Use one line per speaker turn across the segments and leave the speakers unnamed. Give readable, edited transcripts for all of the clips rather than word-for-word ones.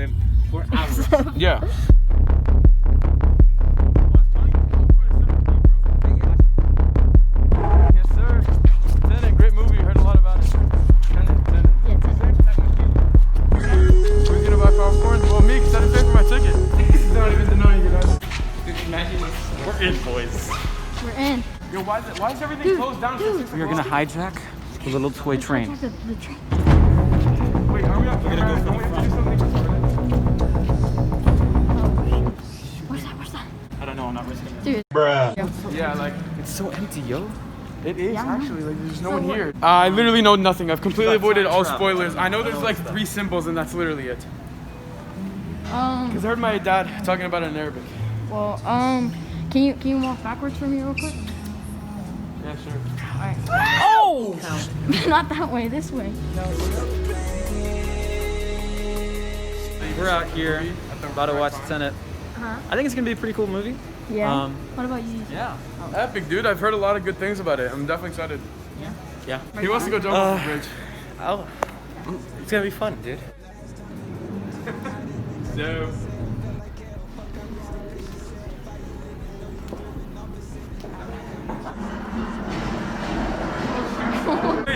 them for hours.
Yeah. Yes, sir. Tenet, great movie. Heard a lot about it. Tenet.
Yeah, Tenet.
Who's gonna buy popcorn? Well, me, because I didn't pay for my ticket. He's not even denying it.
Imagine this. We're in, boys.
We're in.
Yo, why is everything closed down till 6 o'clock?
We are gonna hijack a little toy train.
The train.
Wait, are we up? We're gonna go. Don't we have to do something before
Where's that?
I don't know, I'm not risking it.
Dude.
that? Yeah, like,
It's so empty, yo.
it is
Yeah, I know.
actually. Like, there's no
So
one
what-
here. I literally know nothing. I've completely
That's
avoided
not
all
trap.
spoilers. I know there's like 3 symbols, and that's literally it. Because I heard my dad talking about it in Arabic.
Well, can you walk backwards for me real quick?
Yeah, sure.
Alright.
Oh!
Not that way, this way.
We're out here, about to watch Tenet.
Huh?
I think it's gonna be a pretty cool movie.
Yeah. What about you?
Yeah.
Epic, dude. I've heard a lot of good things about it. I'm definitely excited.
Yeah.
He wants to go jump off the bridge.
Oh, it's gonna be fun, dude.
So.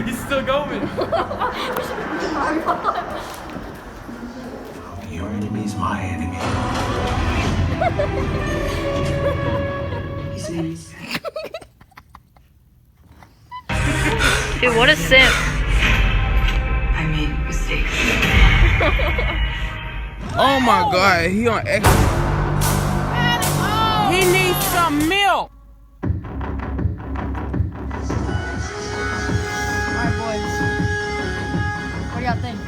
He's still going.
Your enemy's my enemy. His name is
Dude, what a simp.
I made mistakes.
Oh my god, he on X. He needs some milk.
Alright, boys. What do y'all think?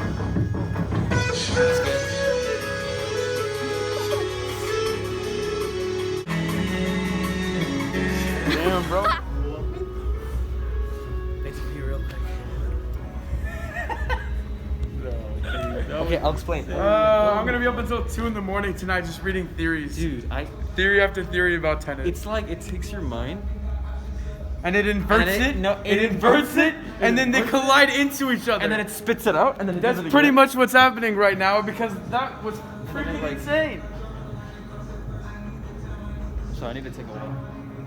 Damn, bro.
Thanks for real quick. Okay, I'll explain.
I'm gonna be up until 2 in the morning tonight just reading theories.
Dude,
Theory after theory about Tenet.
it's like it takes your mind.
And it inverts
And
it.
no,
it inverts it, and then they collide into each other.
And then it spits it out, and then it does
That's
it
pretty
again.
much what's happening right now because that was freaking
like-
insane.
So I need to take a walk.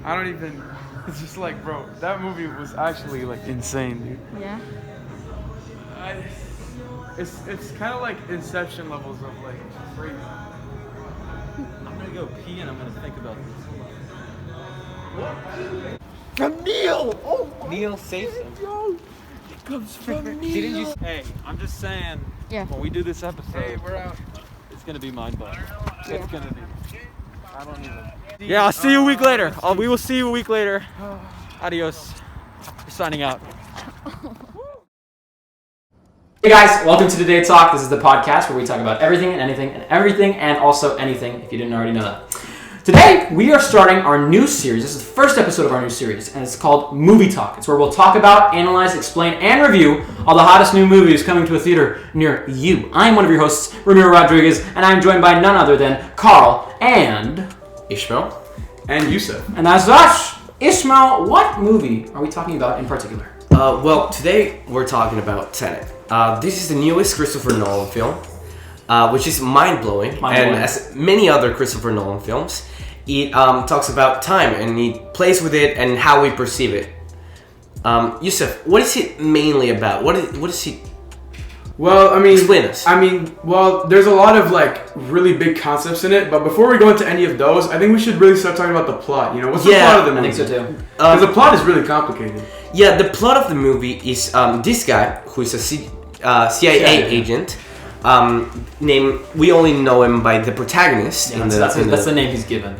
I don't even. It's just like, bro, that movie was actually like insane, dude.
Yeah.
It's kind of like Inception levels of like crazy.
I'm gonna go pee and I'm gonna think about this.
From Neil. Oh my
Neil saves him.
god. It comes from Neil.
Didn't you? Hey, I'm just saying.
Yeah.
When we do this episode,
Hey, we're out.
it's gonna be mind-blowing.
Yeah.
It's gonna be. I don't even. Yeah, I'll see you a week later. We will see you a week later. Adios. We're signing out.
Hey guys, welcome to Today Talk. This is the podcast where we talk about everything and everything and also anything, if you didn't already know that. Today, we are starting our new series. This is the first episode of our new series, and it's called Movie Talk. It's where we'll talk about, analyze, explain, and review all the hottest new movies coming to a theater near you. I'm one of your hosts, Ramiro Rodriguez, and I'm joined by none other than Carl and
Ishmael and Yusuf.
And that's us. Ishmael, what movie are we talking about in particular?
Well, today we're talking about Tenet. This is the newest Christopher Nolan film, which is mind-blowing. And as many other Christopher Nolan films, it talks about time and it plays with it and how we perceive it. Yusuf, what is it mainly about? What is it?
Well, I mean,
Explain us.
Well, there's a lot of like really big concepts in it, but before we go into any of those, I think we should really start talking about the plot. You know, what's the plot of the movie?
I think so too.
Because the plot is really complicated.
Yeah, the plot of the movie is this guy who is a CIA agent. We only know him by the protagonist.
Yeah, that's the name he's given.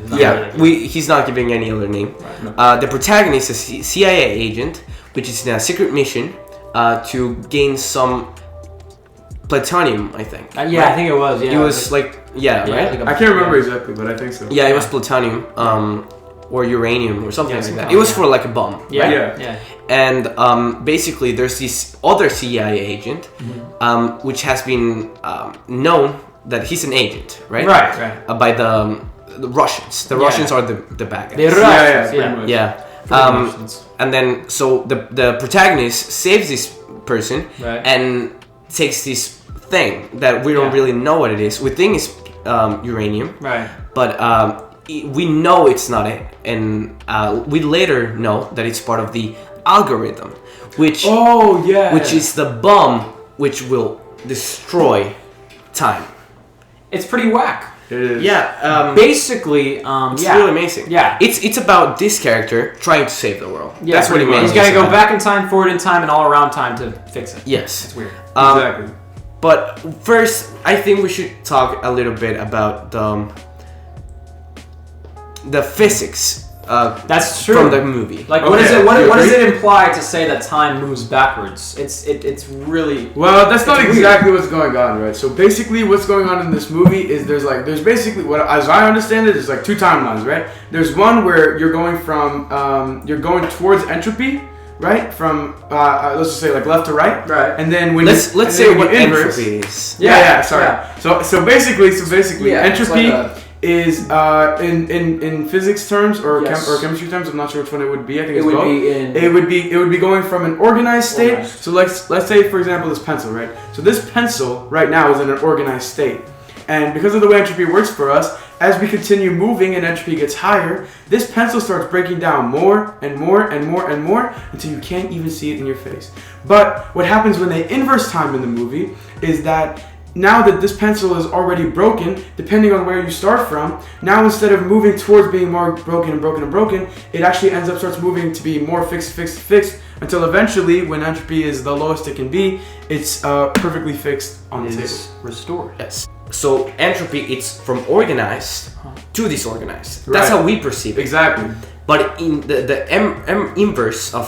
He's not giving any other name.
Right.
The protagonist is a CIA agent, which is in a secret mission to gain some plutonium, I think.
I think it was. Yeah,
it was right?
I can't remember exactly, but I think so.
Yeah, it was plutonium or uranium or something like that. It was for like a bomb.
Yeah.
Right?
Yeah.
And basically, there's this other CIA agent, which has been known that he's an agent, right?
Right.
By the Russians. The Russians are the bad guys.
The Russians.
Yeah. And then so the protagonist saves this person
right.
and takes this thing that we don't really know what it is. We think it's uranium,
Right.
but we know it's not it, and we later know that it's part of the algorithm, which is the bomb which will destroy time.
It's pretty whack.
It is.
Yeah.
Basically,
It's really amazing.
Yeah.
It's about this character trying to save the world.
Yeah,
That's what it means.
He's got to go back in time, forward in time, and all around time to fix it.
Yes.
It's weird.
Exactly.
But first, I think we should talk a little bit about the physics.
That's true.
From the movie.
Like, what is it? What does it imply to say that time moves backwards? It's really
Well, that's not exactly what's going on, right? So basically, what's going on in this movie is there's basically what, as I understand it, there's like two timelines, right? There's one where you're going towards entropy, right? From let's just say like left to right,
Right.
And then when
let's say what entropy is.
Sorry.
Yeah.
So basically, entropy
it's like
is in physics terms or
Yes.
or chemistry terms. I'm not sure which one it would be. I think
It
it's
would
both.
be in-
It would be going from an organized state.
Organized.
So let's say for example this pencil, right? So this pencil right now is in an organized state, and because of the way entropy works for us, as we continue moving and entropy gets higher, this pencil starts breaking down more and more and more and more until you can't even see it in your face. But what happens when they inverse time in the movie is that now that this pencil is already broken, depending on where you start from, now instead of moving towards being more broken and broken and broken, it actually starts moving to be more fixed until eventually, when entropy is the lowest it can be, it's perfectly fixed on the table.
restored.
Yes. So entropy, it's from organized to disorganized. That's
Right.
how we perceive it.
Exactly.
But in the inverse of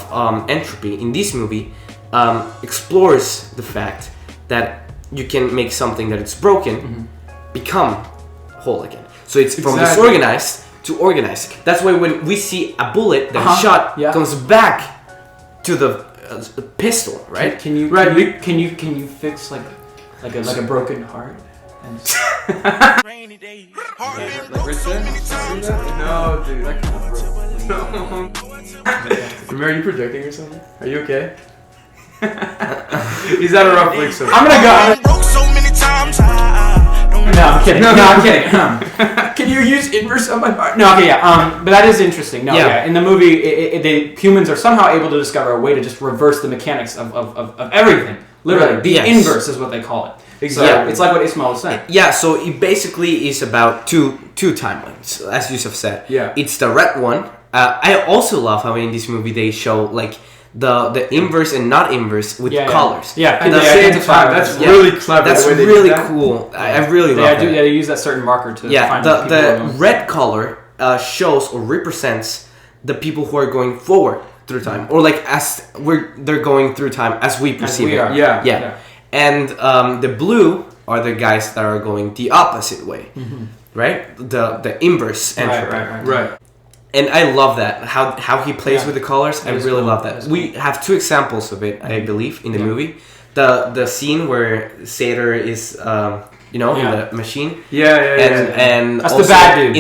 entropy in this movie explores the fact that you can make something that is broken become whole again. So it's from
Exactly.
disorganized to organized. That's why when we see a bullet that is shot comes back to the pistol, right?
Can you
Right.
can you fix like a broken heart? And
No, dude. Remember, are you projecting or something? Are you okay? He's had a rough week so far.
I'm gonna go. No, I'm kidding. No, I'm kidding. Can you use inverse on my part? No, okay, yeah. But that is interesting. No, yeah. In the movie, the humans are somehow able to discover a way to just reverse the mechanics of everything. Literally, the inverse is what they call it.
Exactly.
So it's like what Ismail was saying.
Yeah, so it basically is about two timelines, as Yusuf said.
Yeah.
It's the red one. I also love how in this movie they show like the inverse and not inverse with colors.
Yeah,
At
they
the same
identify
time, that's
them.
really clever.
That's
the way they
really
do that.
cool. I really love that.
Yeah, they use that certain marker to find
the
people who are going-
red color shows or represents the people who are going forward through time, or like as they're going through time as we perceive
we
it.
are.
Yeah. And the blue are the guys that are going the opposite way, right? The inverse entropy.
Right.
And I love that how he plays with the colors. I really
cool.
love that. We have two examples of it, I believe, in the movie. The scene where Sator is in the machine.
Yeah.
And
That's
also
the bad dude.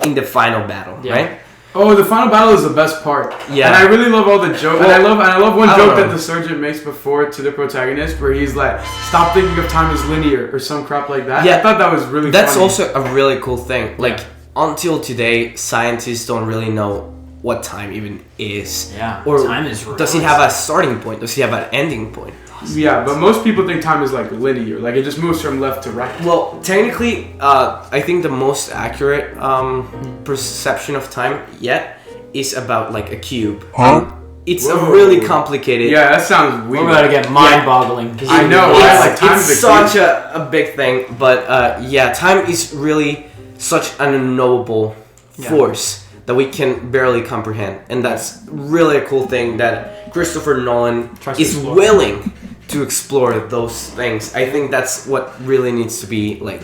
in the final battle, right?
Oh, the final battle is the best part.
Yeah.
And I really love all the jokes. And I love one
I
joke
don't know.
that the sergeant makes before to the protagonist where he's like, stop thinking of time as linear or some crap like that.
Yeah.
I thought that was really
That's
funny.
also a really cool thing. Like, until today, scientists don't really know what time even is.
Yeah,
Or
time is real.
does it have a starting point? Does it have an ending point?
Yeah, but most people think time is like linear. Like it just moves from left to right.
Well, technically, I think the most accurate perception of time yet is about like a cube. It's a really complicated.
Yeah, that sounds weird.
We're about to get mind-boggling.
I know,
It's,
right? Like time
it's
is a
such a big thing, but time is really such an unknowable force that we can barely comprehend, and that's really a cool thing that Christopher Nolan is willing to explore those things. I think that's what really needs to be like.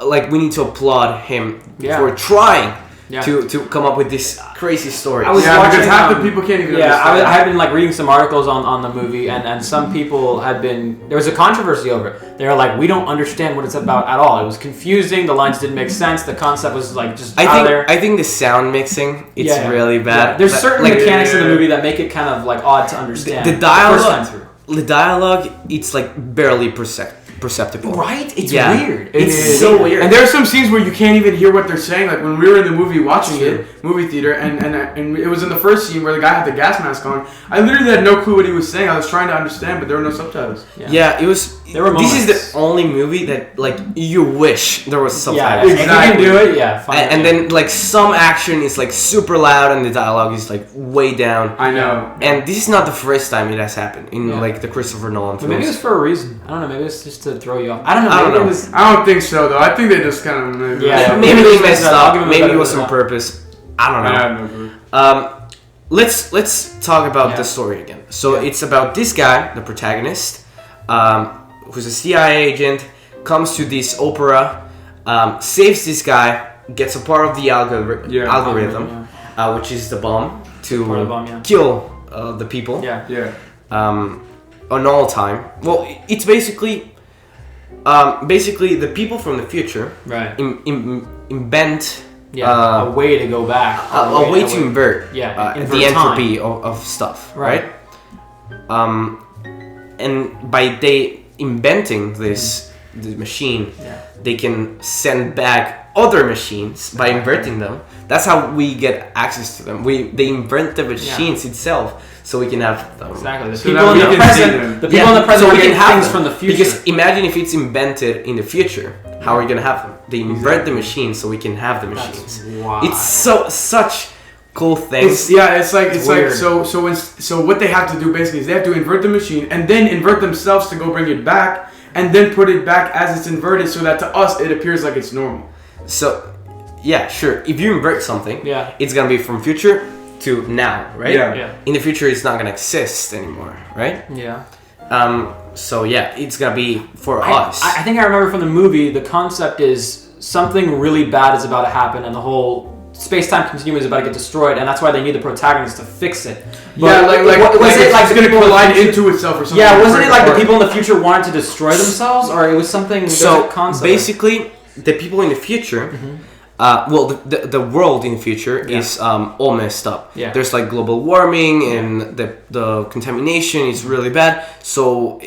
Like we need to applaud him for trying to come up with this crazy story.
I was
because half the people can't even understand.
I had been like reading some articles on the movie, and some people had been. There was a controversy over it. They were like, we don't understand what it's about at all. It was confusing. The lines didn't make sense. The concept was like just out there.
I think the sound mixing it's really bad.
Yeah. There's certain mechanics in the movie that make it kind of like odd to understand.
The dialogue,
the first time through.
the dialogue, it's like barely perceptible.
Right? It's
Yeah.
weird.
It's so weird.
And there are some scenes where you can't even hear what they're saying. Like when we were in the movie watching it, movie theater, and it was in the first scene where the guy had the gas mask on. I literally had no clue what he was saying. I was trying to understand, but there were no subtitles.
Yeah, it was.
There were
this is
moments.
the only movie that like you wish there was
Yeah,
subtitles.
if you can do it, yeah, fine.
And then like some action is like super loud and the dialogue is like way down.
I know.
And this is not the first time it has happened in
Yeah.
like the Christopher Nolan
But
films.
maybe it was for a reason. I don't know. Maybe it's just to throw you off. I don't know.
I don't
Maybe
know.
it was.
I don't think so though. I think they just kind of
Yeah.
Maybe they messed
I'll
up.
give him a
Maybe
better
it was
than
on
that.
purpose. I don't
I
know.
have no clue.
Let's talk about
Yeah.
the story again. So it's about this guy, the protagonist, who's a CIA agent, comes to this opera, saves this guy, gets a part of the algorithm, which is the bomb to
Part of the bomb, yeah.
kill the people
Yeah.
Yeah.
on all time. Well, it's basically the people from the future
Right.
invent
Yeah. A way to go back.
a way to invert
Yeah, invert
the entropy
time.
of stuff,
Right.
right? And by they inventing this machine, they can send back other machines by inverting them. That's how we get access to them. They invent the machines itself so we can have them.
Exactly. The
So
people
that
in
we
the
can see
present.
them.
The people in the present
so
are
we can
getting
have
things
them.
from the future.
Because imagine if it's invented in the future, how are you gonna have them? They invert the machines so we can have the machines.
Wow.
It's such cool things.
It's like
weird.
so what they have to do basically is they have to invert the machine and then invert themselves to go bring it back and then put it back as it's inverted so that to us it appears like it's normal.
So, yeah, sure. If you invert something, it's gonna be from future to now, right?
Yeah.
In the future, it's not gonna exist anymore, right?
Yeah.
So yeah, it's gonna be for us.
I think I remember from the movie, the concept is something really bad is about to happen and the whole space-time continuum is about to get destroyed, and that's why they need the protagonist to fix it. But was it like
it's
the
gonna
people in the
collide
future-
into itself or something?
Yeah, wasn't it like the
Apart.
people in the future wanted to destroy themselves, or it was something?
So
there's a concept.
basically, the people in the future, the world in the future is all messed up.
Yeah.
There's like global warming and the contamination is really bad. So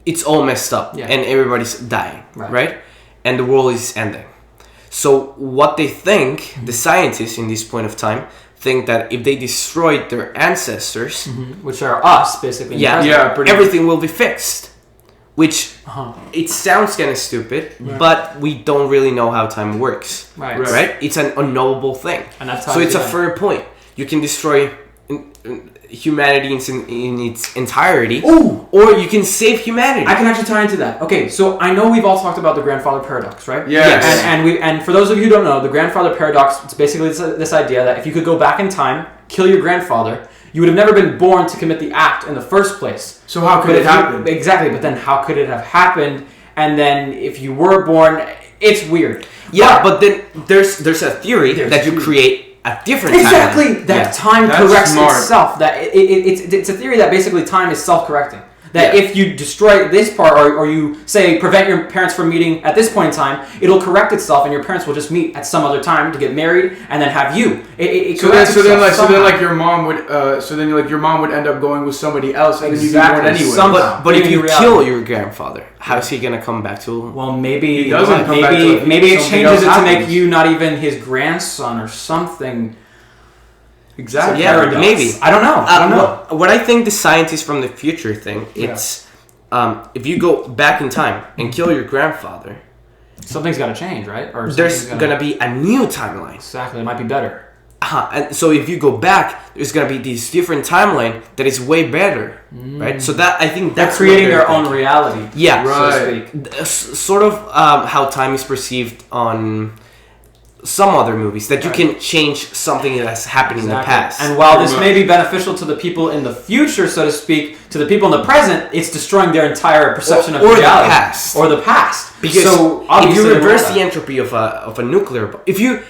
it's all messed up and everybody's dying, right? And the world is ending. So what they think, the scientists in this point of time, think that if they destroyed their ancestors,
which are us, basically.
everything will be fixed. Which it sounds kind of stupid, but we don't really know how time works. Right? It's an unknowable thing.
And that's
so it's a fair point. You can destroy humanity in its entirety, or you can save humanity.
I can actually tie into that. Okay, so I know we've all talked about the grandfather paradox, right?
Yes.
And for those of you who don't know, the grandfather paradox, it's basically this idea that if you could go back in time, kill your grandfather, you would have never been born to commit the act in the first place.
So how could it happen?
Exactly, but then how could it have happened? And then if you were born, it's weird.
Yeah, but then there's a theory that you create a different
exactly
timeline.
that time
That's
corrects
smart.
itself. That it's a theory that basically time is self-correcting. That if you destroy this part or you say prevent your parents from meeting at this point in time, it'll correct itself and your parents will just meet at some other time to get married and then have you.
So then your mom would end up going with somebody else and then you'd be born anyway.
But if you kill your grandfather, how is he gonna come back to?
Well, maybe
He doesn't come back to it.
maybe it
Something
changes
else
it to make
happens.
you not even his grandson or something.
Exactly.
Yeah,
Paradox.
maybe.
I don't know.
What I think the scientists from the future think, it's if you go back in time and kill your grandfather,
Something's got to change, right? Or
there's
something's
gonna be a new timeline.
exactly. It might be better.
And so if you go back, there's gonna be this different timeline that is way better, right? So that I think
They're
that's
creating
what
their
they're
own
thinking.
reality.
Yeah,
Right.
So to speak.
Sort of how time is perceived on some other movies, that you can change something that has happened in the past.
And while this may be beneficial to the people in the future, so to speak, to the people in the present, it's destroying their entire perception of
or
reality.
the past.
Or the past.
Because
so
if
obviously
you
they
reverse
want
the
that.
entropy of a nuclear bomb, if you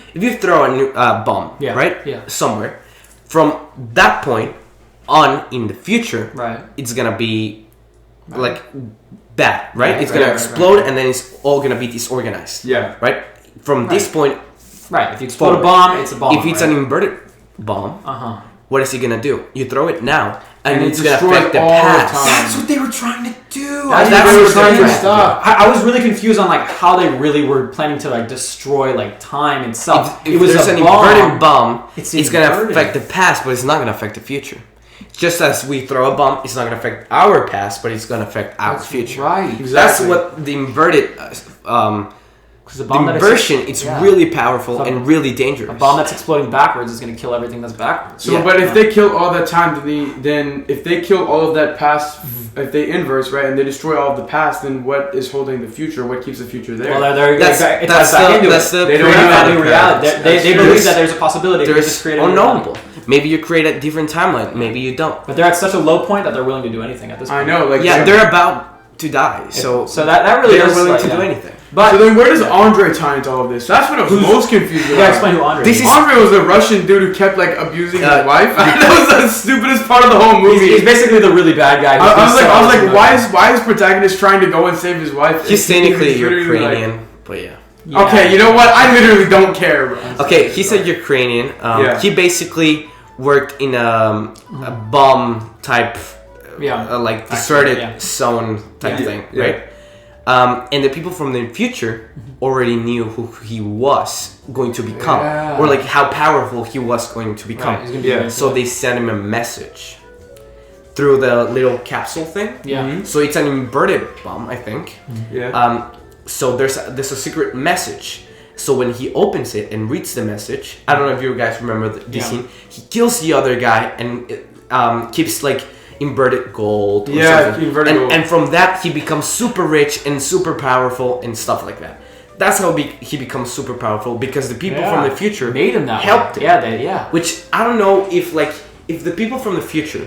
throw a bomb, right, somewhere, from that point on in the future, it's gonna be like that, right? It's gonna explode, and then it's all gonna be disorganized.
Yeah.
Right. From this point.
Right. If you explode a bomb, it's a bomb.
If it's an inverted bomb, what is he gonna do? You throw it now, and it's gonna
destroys
affect the
all
past.
time.
That's what they were trying to do.
That's
That's
what they were
what
trying to
doing.
stop.
I was really confused on like how they really were planning to like destroy like time itself.
If
it was
there's
a
an
bomb.
inverted bomb,
It's
it's gonna
inverted.
affect the past, but it's not gonna affect the future. Just as we throw a bomb, it's not gonna affect our past, but it's gonna affect our future.
Right.
That's
Exactly.
what the inverted
Because a
the
bomb that
inversion. It's
yeah.
really powerful
So-
and really dangerous.
A bomb that's exploding backwards is going to kill everything that's backwards.
So,
Yeah.
but if they kill all that time, then if they kill all of that past, if they inverse, right, and they destroy all of the past, then what is holding the future? What keeps the future there?
Well, they're
That's-
it
that's
ties back
the-
into
that's
it.
the
They don't
paradox.
have any reality. They
That's
believe
true.
that there's a possibility. They just
There's
create a new
unknowable.
reality.
Maybe you create a different timeline. Maybe you don't.
But they're at such a low point that they're willing to do anything at this point.
I know, like
Yeah, they're about to die, so
So that really
they're
is
willing
like,
to
yeah.
do anything.
But
So then, where does Andre tie into all of this? That's what I was most confused
you
about.
gotta explain who Andre
This
is.
is-
Andre was a Russian dude who kept like abusing his wife. That was the stupidest part of the whole
He's,
movie.
he's basically the really bad guy.
I was like, why is protagonist trying to go and save his wife?
He's
And
technically
literally,
Ukrainian, but yeah.
Like, okay, you know what? I literally don't care, bro.
Okay, he's a Ukrainian.
Yeah.
He basically worked in a bomb type,
Yeah.
like deserted
yeah.
zone type
Yeah.
thing,
Yeah.
right? And the people from the future already knew who he was going to become,
Yeah.
or like how powerful he was going to become.
Right, he's gonna be
Yeah.
very-
So they sent him a message through the little capsule thing.
yeah.
So it's an inverted bomb, I think.
Yeah.
So there's a secret message. So when he opens it and reads the message, I don't know if you guys remember this
Yeah.
scene. He kills the other guy and keeps like inverted gold. Or
Yeah,
something.
inverted
and,
gold.
And from that he becomes super rich and super powerful and stuff like that. That's how he becomes super powerful because the people from the future
made him that
helped
way.
him.
Yeah.
Which I don't know if the people from the future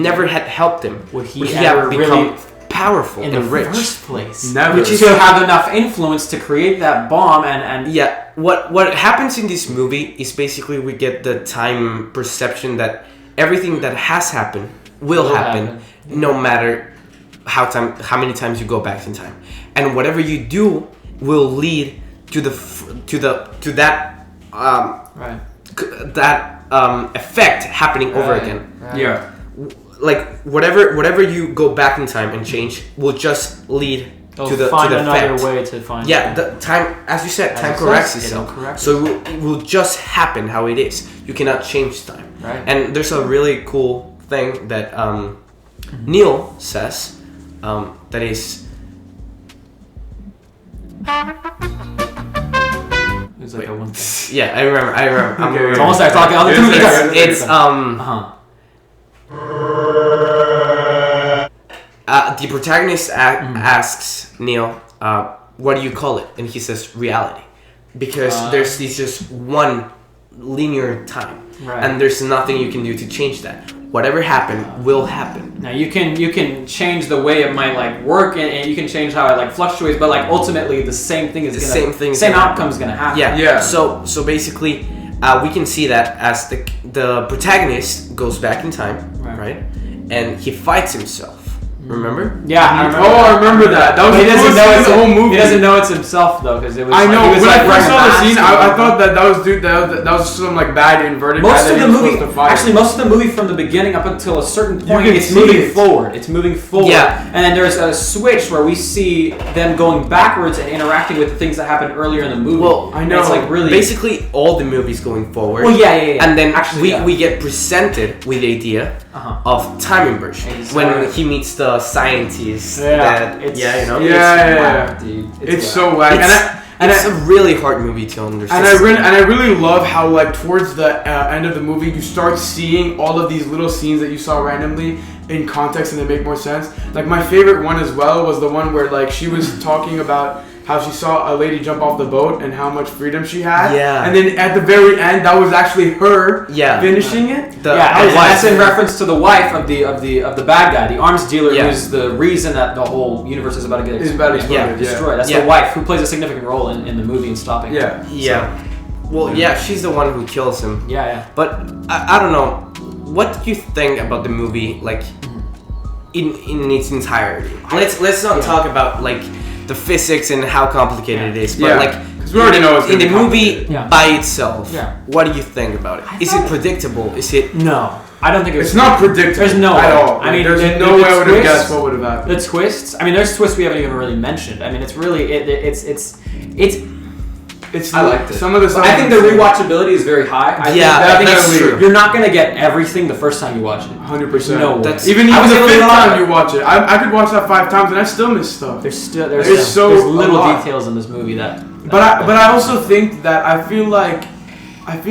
never had helped him,
Would he
have
ever
become
really-
powerful
In
and
the
rich?
first place,
Never.
which is to have enough influence to create that bomb and
Yeah, what happens in this movie is basically we get the time perception that everything that has happened will happen, no matter how many times you go back in time, and whatever you do will lead to that
right.
effect happening over again.
Right.
Yeah.
Like whatever you go back in time and change will just lead
They'll
to the
find
to the
another
effect.
way to find.
Yeah, the time, as you said,
As
time
it
corrects
says,
itself.
it'll correct
So it will just happen how it is. You cannot change time.
Right.
And there's a really cool thing that Neil says that is.
It's like a one thing.
Yeah, I remember. I'm
Okay,
It's almost like talking other
Yes,
things.
yes,
It's
Uh-huh.
the protagonist asks Neil, "What do you call it?" And he says, "Reality," because there's just one linear time,
Right.
and there's nothing you can do to change that. Whatever happened will happen.
Now you can change the way it might like work and you can change how it like fluctuates, but like ultimately the same thing is
The
gonna
same thing is
same
gonna
outcome is gonna happen.
Yeah.
Yeah.
So basically, we can see that as the protagonist goes back in time,
Right.
right? And he fights himself. Remember?
Yeah. I remember
Oh, I remember that. That was
But he
the
doesn't
coolest
know
scene in
it's
the whole movie.
He doesn't know it's himself though, because it was.
I know.
He was,
When
like,
I first
wearing a
saw the
mask
scene,
and
I thought that was some like bad inverted guy
most
that
of
he
the
was
movie,
supposed to fight.
actually, most of the movie from the beginning up until a certain point,
can
it's
see
moving
it.
forward. It's moving forward.
Yeah.
And then there's a switch where we see them going backwards and interacting with the things that happened earlier in the movie.
Well,
I
And
know.
it's like really.
Basically, all the movies going forward.
Well, yeah.
And then
Actually, yeah.
we get presented with the idea
Uh-huh.
of time inversion
Exactly.
when he meets the scientist.
Yeah,
That,
it's-
yeah, you know.
Yeah.
dude.
It's so whack.
It's a really hard movie to understand.
And I really love how like towards the end of the movie you start seeing all of these little scenes that you saw randomly in context and they make more sense. Like my favorite one as well was the one where like she was talking about how she saw a lady jump off the boat and how much freedom she had.
Yeah.
And then at the very end that was actually her
Yeah.
finishing it.
Yeah, and
wife.
that's in reference to the wife of the bad guy, the arms dealer,
Yeah.
who's the reason that the whole universe is about to get
Is about to explode, yeah.
destroyed. That's
Yeah.
the wife who plays a significant role in the movie in stopping. it.
Yeah.
Yeah. Well, yeah, she's the one who kills him.
Yeah.
But I don't know. What do you think about the movie, like in its entirety? Let's not talk about like the physics and how complicated it is. But
Yeah.
like,
'Cause we already know it's
in
gonna
the
be
movie
complicated.
by itself.
Yeah.
What do you think about it? Is it predictable? Is it?
No, I don't think
It's not predictable.
There's no
at
way.
all.
I mean,
there's
the-
no
the
way I would have
twist-
guessed what would have happened.
The twists. I mean, there's twists we haven't even really mentioned. I mean, it's really it's.
It's
I liked it.
Some of the stuff.
I think the rewatchability is very high. I
Yeah,
think
that's true.
You're not gonna get everything the first time you watch it.
100%.
No way.
That's-
Even
I was
the
able to
fifth
get a lot of
time
it.
you watch it, I could watch that 5 times and I still miss stuff.
There's
There's so
there's
a
little
lot.
details in this movie that.
But I also think that I feel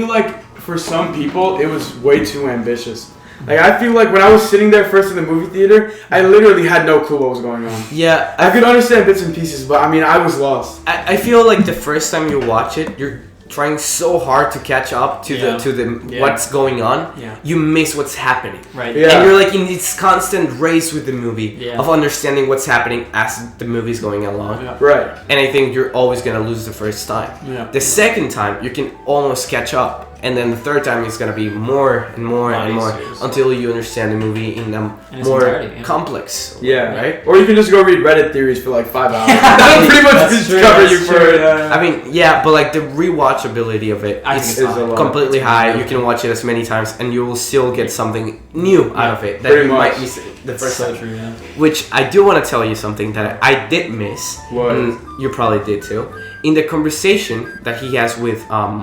like for some people it was way too ambitious. Like I feel like when I was sitting there first in the movie theater, I literally had no clue what was going on.
Yeah,
I could understand bits and pieces, but I mean I was lost.
I feel like the first time you watch it, you're trying so hard to catch up to the what's going on.
Yeah.
You miss what's happening.
Right.
Yeah.
And you're like in this constant race with the movie
Yeah.
of understanding what's happening as the movie's going along.
Yeah.
Right.
And I think you're always gonna lose the first time.
Yeah.
The second time you can almost catch up, and then the third time it's gonna be more and more and more
Nice.
until you understand the movie in a
its
more
entirety, yeah.
complex.
Yeah.
Right.
Or you can just go read Reddit theories for like 5 hours. That'll pretty much
That's true,
cover
that's
you for
true,
it.
yeah.
I mean, yeah, but like the rewatchability of it
I think
is
it's high.
a lot.
completely high. You can watch it as many times, and you will still get something new out of it that
Pretty
you
much.
might miss the first
so
time.
true. Yeah.
Which I do want to tell you something that I did miss,
What?
and you probably did too. In the conversation that he has with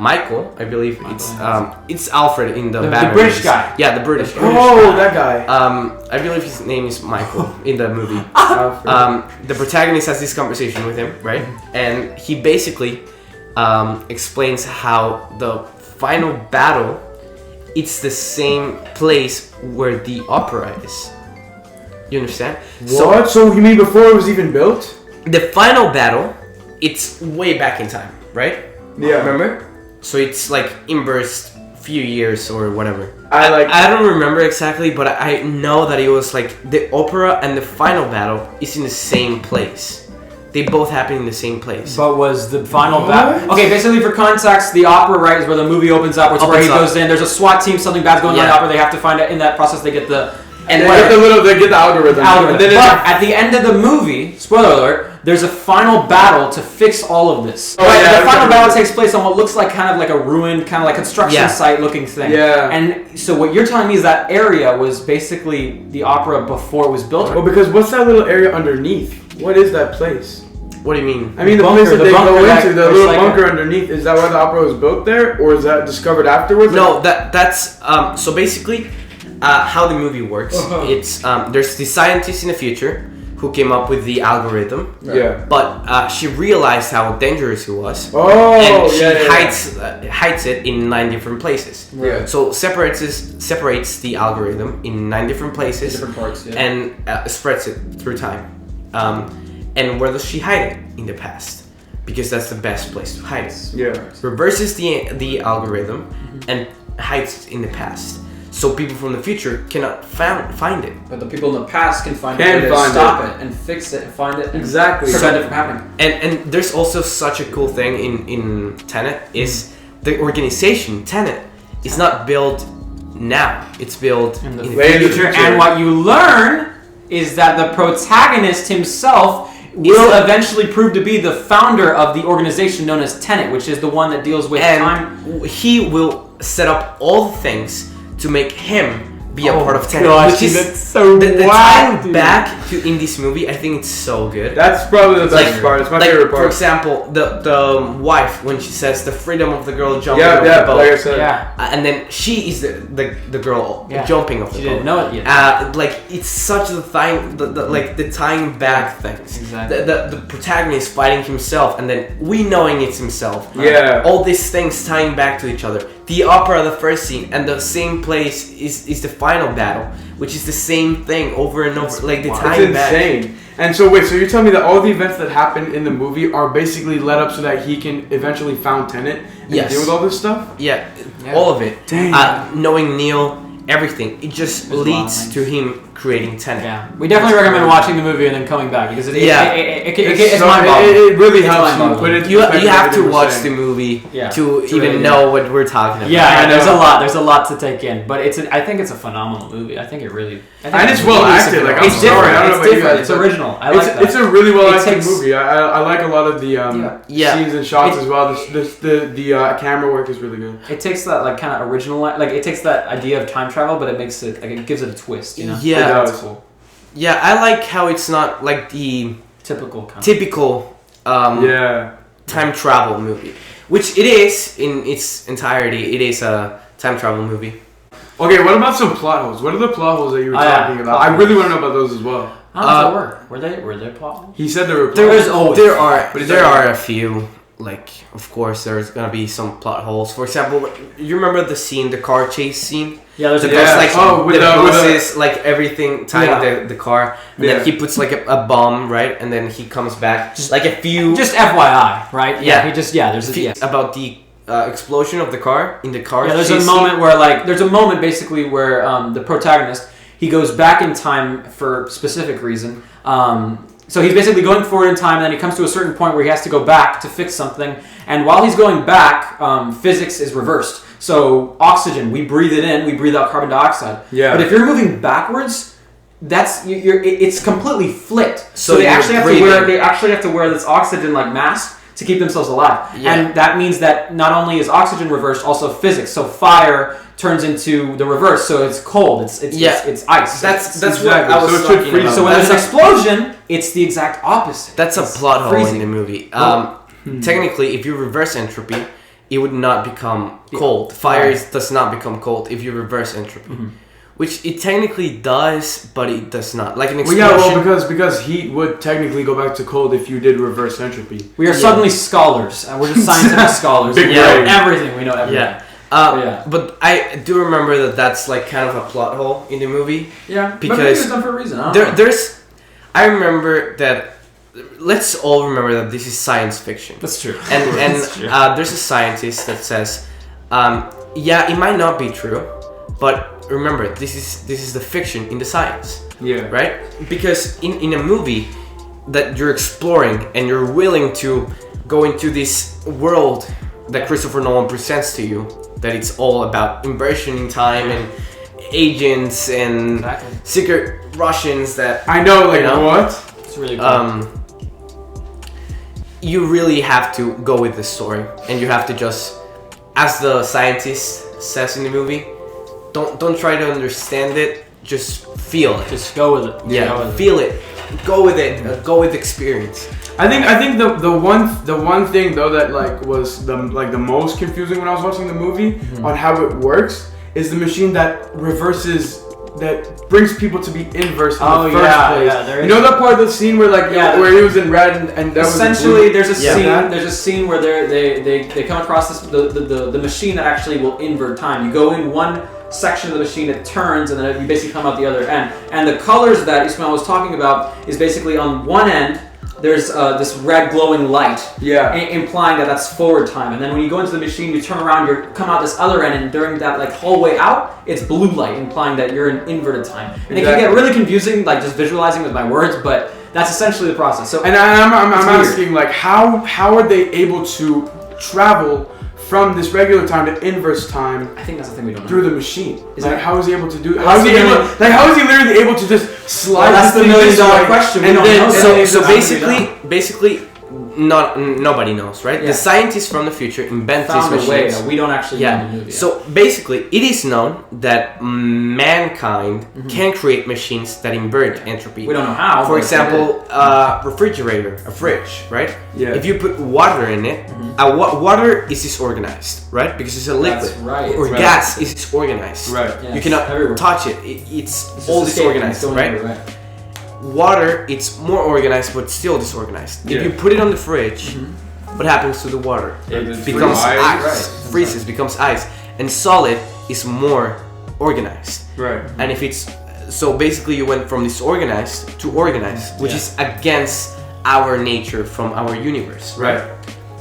Michael, I believe it's Alfred in the
The
battery.
British guy.
Yeah, the British guy.
Oh, that guy.
I believe his name is Michael in the movie.
Alfred.
The protagonist has this conversation with him, right? And he basically explains how the final battle, it's the same place where the opera is. You understand?
What? So you mean before it was even built?
So the final battle, it's way back in time, right?
Yeah.
Remember? So it's like inversed few years or whatever.
I
I don't remember exactly, but I know that it was like the opera and the final battle is in the same place. They both happen in the same place.
But was the final
What?
battle? Okay, basically for context, the opera, right, is where the movie opens up. It's where he
Opens up.
goes in. There's a SWAT team. Something bad's going on in the
Yeah.
opera. They have to find it. In that process, they get the
they get the algorithm.
algorithm.
And then
But at the end of the movie, spoiler alert, there's a final battle to fix all of this.
Oh,
Right,
yeah,
the final
okay.
battle takes place on what looks like kind of like a ruined, kind of like construction
Yeah.
site looking thing.
Yeah.
And so what you're telling me is that area was basically the opera before it was built.
Well, because what's that little area underneath? What is that place?
What do you mean?
I mean, the
Bunker,
place that
the
they
bunker
go
that-
into, the
there's
little
like
bunker underneath. Is that why the opera was built there, or is that discovered afterwards?
No, that's so basically how the movie works. It's there's the scientist in the future who came up with the algorithm,
Yeah.
but she realized how dangerous it was,
Oh,
and she
yeah.
hides it in 9 different places.
Yeah.
So separates the algorithm in 9 different places
Different parts, yeah.
and spreads it through time. And where does she hide it? In the past, because that's the best place to hide it.
Yeah.
Reverses the algorithm and hides it in the past, so people from the future cannot find it.
But the people in the past can find
Can
it, to
find
stop it and fix it and find it and
Exactly.
prevent it from happening.
And there's also such a cool thing in Tenet is the organization Tenet is not built now. It's built
In the
Way in the
future.
future.
And what you learn is that the protagonist himself will eventually prove to be the founder of the organization known as Tenet, which is the one that deals with time.
and he will set up all the things to make him be a part of Tenet,
gosh,
which is
that's so
the
wild,
time
dude.
back to in this movie. I think it's so good.
That's probably the best
Like-
part. It's my
like,
favorite
For
part.
example, the wife when she says the freedom of the girl jumping
Yeah,
off
yeah.
the boat.
Like I said.
Yeah.
And then she is the girl
Yeah.
jumping off the
She
boat.
didn't know it yet.
Like it's such the time, the tying back things.
Exactly.
The protagonist fighting himself, and then we knowing it's himself.
Yeah.
All these things tying back to each other. The opera, the first scene, and the same place is the final battle, which is the same thing over and over. Like the
It's
tying back.
insane. And so wait, so you're telling me that all the events that happen in the movie are basically led up so that he can eventually found Tenet and
Yes.
deal with all this stuff?
Yeah,
Yeah.
all of it.
Dang.
Knowing Neil everything. It just
There's a lot of
leads
things.
to him creating Tenet.
Yeah, we definitely recommend watching the movie and then coming back because it's
So
mind-boggling.
it really
It's
helps you
mind-boggling.
put it.
You
perspective
have to
everything we're
watch
saying.
the movie
Yeah.
to even
really
know what we're talking about.
Yeah,
I
there's
know.
a lot. There's a lot to take in, but I think it's a phenomenal movie. I think it really. I think
And it's well acted. Like, I'm
it's
sorry,
different.
I don't know
It's
about you
different.
guys,
It's
but
original. I like that.
It's a really well
It
acted
takes-
movie. I like a lot of the
Yeah.
scenes and shots
It-
as well. The camera work is really good.
It takes that like kind of original, like it takes that idea of time travel, but it makes it like it gives it a twist. You know?
Yeah.
It
that's
does.
cool.
Yeah, I like how it's not like the
Typical kind.
typical
Yeah.
time travel movie, which it is in its entirety. It is a time travel movie.
Okay, what about some plot holes? What are the plot holes that you were
Oh, yeah,
talking about?
plot
I really want to know about those as well.
How does that work? Were they plot holes?
He said there were plot
There
holes.
is
always
there
plot
are
But it's
there
like-
are a few. Like, of course, there's gonna be some plot holes. For example, you remember the scene, the car chase scene?
Yeah, there's
The
a
bus, like,
with
the
the- with
buses, like everything tying
Yeah.
the car, and
Yeah.
then he puts like a bomb, right? And then he comes back, just like a few.
Just FYI, right?
Yeah.
He just there's a yeah.
About the explosion of the car in the car.
Yeah, there's a
chase
moment where there's a moment basically where the protagonist he goes back in time for specific reason. So he's basically going forward in time, and then he comes to a certain point where he has to go back to fix something. And while he's going back, physics is reversed. So oxygen, we breathe it in, we breathe out carbon dioxide.
Yeah.
But if you're moving backwards, it's completely flipped. So they
you're
actually have to wear this oxygen like mask to keep themselves alive.
Yeah.
And that means that not only is oxygen reversed, also physics. So fire turns into the reverse, so it's cold. It's ice.
That's
Exactly.
what I was
So it should
talking
freeze.
about.
So when
That's
there's an explosion, it's the exact opposite.
That's a
It's
plot hole
freezing.
in the movie. Technically, if you reverse entropy, it would not become cold. Fire does not become cold if you reverse entropy, which it technically does, but it does not. Like an
Well,
explosion.
yeah, well, because heat would technically go back to cold if you did reverse entropy.
We are suddenly scholars. We're just scientific scholars.
Big
We know
brain.
everything. We know everything.
Yeah.
Yeah.
But I do remember that that's like kind of a plot hole in the movie.
Yeah.
Because
but maybe it's done for a reason. I don't know.
I remember that. Let's all remember that this is science fiction.
That's true.
And
That's true.
there's a scientist that says, yeah, it might not be true, but remember, this is the fiction in the science,
Yeah.
right? Because in a movie that you're exploring and you're willing to go into this world that Christopher Nolan presents to you, that it's all about inversion in time and agents and
Exactly.
secret Russians that
I know, like,
You know?
what?
It's really cool.
you really have to go with the story, and you have to just, as the scientist says in the movie, don't try to understand it, just feel it.
Just go with it. Go
Yeah,
with it.
feel it. Go with it. Go with experience.
I think the one thing though that like was the most confusing when I was watching the movie on how it works is the machine that reverses, that brings people to be inverse in the first place.
Yeah, there is.
You know that part of the scene where like
Yeah,
where he was in red and that
Essentially,
was
there's a
Yeah.
scene. There's a scene where they come across the machine that actually will invert time. You go in one section of the machine, it turns, and then you basically come out the other end. And the colors that Ismail was talking about is basically on one end. There's this red glowing light,
Yeah.
implying that that's forward time. And then when you go into the machine, you turn around, you come out this other end, and during that like whole way out, it's blue light, implying that you're in inverted time. And it can get really confusing, like just visualizing with my words, but that's essentially the process. So
And I'm
It's weird.
asking like how are they able to travel from this regular time to inverse time
I think that's the thing we don't know.
through the machine?
Is
Like
it-
how is he able to do?
Well,
How is
that's
he
the
able?
million-
Like how is he literally able to just slide?
Well, that's
this
the
thing
million
this
dollar
way,
question. We
And
don't
then
know.
So
Yeah,
basically, nobody knows, right?
Yeah.
The scientists from the future invent these
found a way
machines.
that we don't actually know in the movie.
So basically, it is known that mankind can create machines that invert entropy.
we don't know how.
For
but
example, refrigerator, a fridge, right?
Yeah.
If you put water in it, water is disorganized, right? Because it's a liquid.
That's right.
Or
Right.
gas is disorganized.
Right.
Yeah,
You
it's
cannot
everywhere.
touch it. It's
It's
all
just escaping,
disorganized,
it's going
right?
everywhere,
Water, it's more organized but still disorganized.
Yeah.
If you put it on the fridge, what happens to the water?
It
Becomes
freezes.
ice,
Right.
freezes, becomes ice, and solid is more organized.
Right.
And if it's so, basically, you went from disorganized to organized, which
Yeah.
is against our nature from our universe.
Right.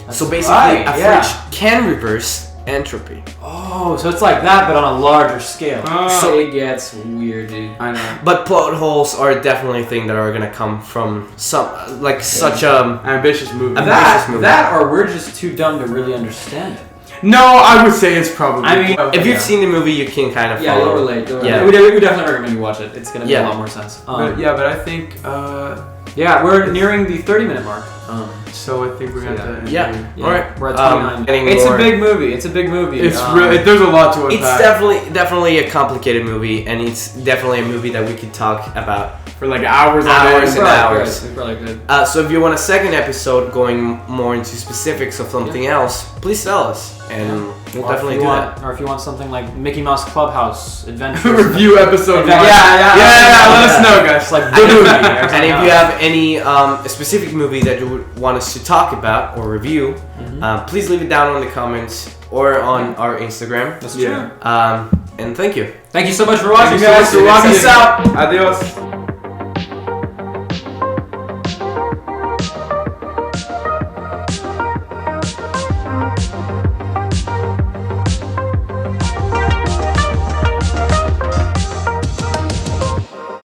So basically,
right,
a
yeah.
fridge can reverse entropy.
Oh, so it's like that, but on a larger scale.
Oh.
So it gets weird, dude.
I know.
But plot holes are definitely a thing that are gonna come from such a
Ambitious movie.
That, or we're just too dumb to really understand it.
No, I would say it's probably.
I mean,
If you've seen the movie, you can kind of
Yeah,
follow.
you'll relate.
Yeah.
We definitely recommend you watch it. It's gonna make a lot more sense.
but I think.
Yeah, we're nearing the 30-minute mark.
So I think we're gonna.
Yeah.
Yeah.
All right.
We're at 29. It's a big movie. It's a big movie.
It's really. There's a lot to
It's
unpack.
definitely a complicated movie, and it's definitely a movie that we could talk about.
For like hours on
Hours
end.
and hours.
We probably could.
So if you want a second episode going more into specifics of something else, please tell us, and we'll definitely do that.
Or if you want something like Mickey Mouse Clubhouse Adventure.
Review episode 1.
Yeah.
Let us know, guys.
It's like the movie.
And if you have any specific movie that you would want us to talk about or review, please leave it down in the comments or on our Instagram.
That's true.
And thank you.
Thank you so much for watching,
Thank you so
guys.
much for watching.
Peace out.
Adios.